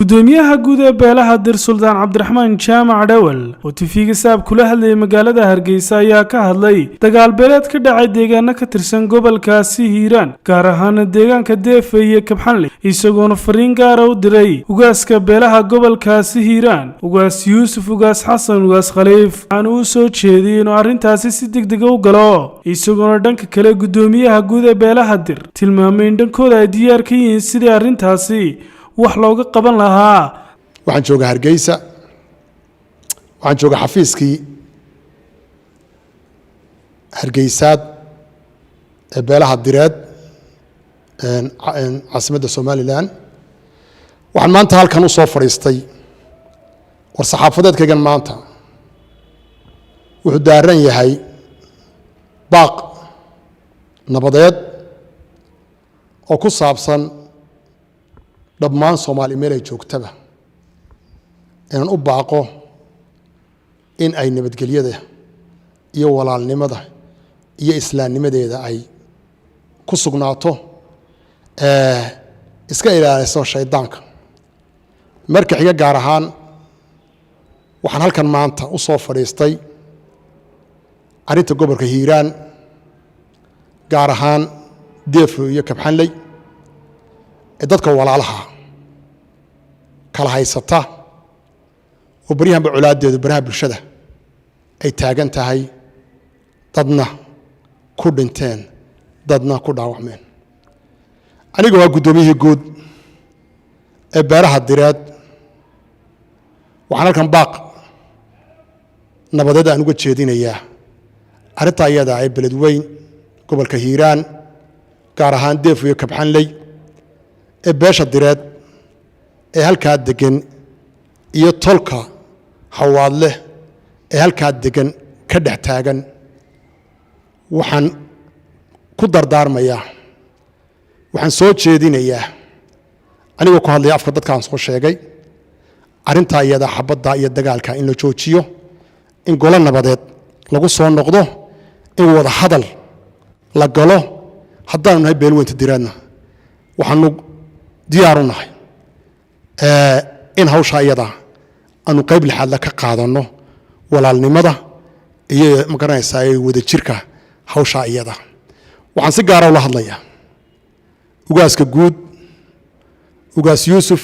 gudoomiyaha guud ee beelaha dir Suldaan Cabdiraxmaan Jaamac Dhawal oo TV-ga saab kula hadlay magaalada Hargeysa ayaa ka hadlay dagaal beeleed ka dhacay deegaano ka tirsan gobolkaasi Hiiraan gaar ahaan deegaanka Deefe iyo Kabxanle isagoona fariin gaar ah u diray ugaaska beelaha gobolkaasi Hiiraan ugaas Yuusuf ugaas Xasan ugaas Khaliif aan uu soo jeediyay inuu arrintaasi si degdeg ah u galo isagoona dhanka kale gudoomiyaha guud ee beelaha dir tilmaamay in dhankooda ay diyaar ka yihiin sidii arrintaasi wax looga qaban lahaa waxaan joogaa Hargeysa waxaan joogaa xafiiskii Hargeysaad ee beelaha direed caasimadda Somaliland waxaan maanta halkan u soo fariistay war saxaafadeedkaygan maanta wuxuu daaran yahay baaq nabadeed oo ku saabsan dhammaan Soomaali meel ay joogtaba inaan u baaqo in ay nabadgelyada iyo walaalnimada iyo islaamnimadeeda ay ku sugnaato iska ilaaliso shaydaanka marka xiga gaar ahaan waxaan halkan maanta u soo fadhiistay arrinta gobolka Hiiraan gaar ahaan Deefe iyo Kabxanle ee dadka walaalaha kala haysata oo bariyahanba culaadeedu baraha bulshada ay taagan tahay dadna ku dhinteen dadna ku dhaawacmeen aniga waa gudoomiyihii guud ee beeraha direed waxaan halkan baaq nabadeed aan uga jeedinayaa arrinta iyada ay beled weyn gobolka Hiiraan gaar ahaan Deefe iyo Kabxanle ee beesha direed ee halkaa degan iyo tolka hawaadle ee halkaa degan ka dhex taagan waxaan ku dardaarmayaa waxaan soo jeedinayaa anigoo ku hadlaya afka dadkaan soo sheegay arrintaa iyada xabadda iyo dagaalka in la joojiyo in golo nabadeed lagu soo noqdo in wada hadal la galo haddaanu nahay beelweynta direedna waxaanu diyaar u nahay in hawsha iyada aanu qayb lixaad ka qaadano walaalnimada iyo magaranaysaa wada jirka hawsha iyada waxaan si gaar ah ula hadlayaa ugaaska guud ugaas Yuusuf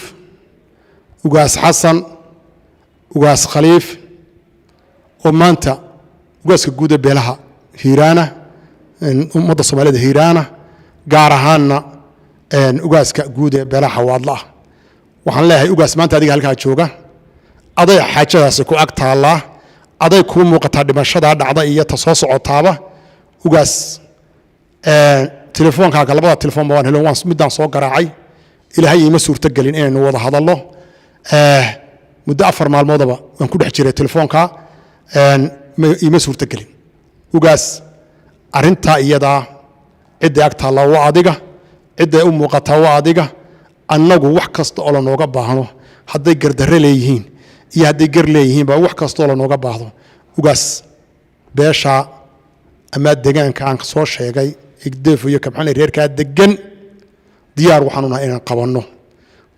ugaas Xasan ugaas Khaliif oo maanta ugaaska guud ee beelaha Hiiraana ummadda Soomaalida Hiiraana gaar ahaanna ugaaska guud ee beelaha Hawaadla waxaan leeyahay ugaas maanta adiga halka jooga aday xaajadaas ku ag taala aday ku muuqata dhimashada dhacda iyo ta soo socotaaba ugaas telefoonkaaga labada telefoon baan helay waan midaan soo garaacay ilaahay ima suurta galin inaynu wada hadalno muddo 4 maalmoodaba waan ku dhex jiray telefoonka ima suurta galin ugaas arinta iyada cid ag taala waa adiga cid ay u muuqata waa adiga annagu wax kasta oo la nooga baahno hadday gardarre leeyihiin iyo hadday gar leeyihiin ba wax kasta oo la nooga baahdo ugaas beesha ama deegaanka aan soo sheegay Deefe iyo Kabxanle reerka degan diyaar waxaan u nahay inaan qabanno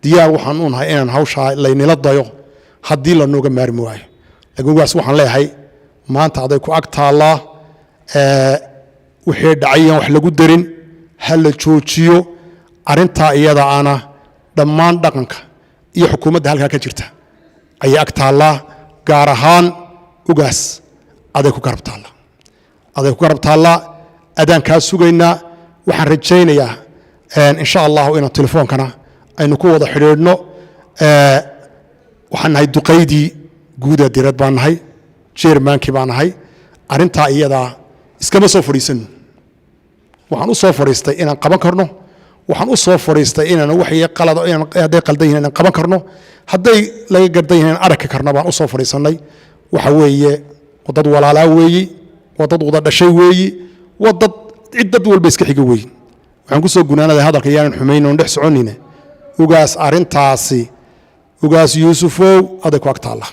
diyaar waxaan u nahay inaan hawsha laynila dayo haddii la nooga maarmi waayo laakiin ugaas waxaan leeyahay maanta aday ku ag taala wixii dhacayaan wax lagu darin hal la joojiyo arrinta iyada ana dhammaan dhaqanka iyo xukuumadda halka ka jirta ay ag taala gaar ahaan ugaas aday ku garab taala adaan ka sugaynaa waxaan rajaynayaa insha Allah inaan telefoonkana aynu ku wada xiriirno waxaan nahay duqaydii guud ee direed baan nahay chairmankii baan nahay arrinta iyada iskama soo fariisan waxaan u soo fariistay inaan qaban karno waxaan u soo fariistay inaan wixii qalado inaan haday qaldan yihiin inaan qaban karno haday laga gardan yihiin arki karno baan u soo fariisanay waxa weeye wadad walaalaa weeyi wadad wada dhashay weeyi wadad ciddad walba iska xiga weeyi waxaan ku soo gunaanaday hadalka yaanan xumeyn oo dhex soconina ugaas arrintaasi ugaas Yuusufow aday ku ag taala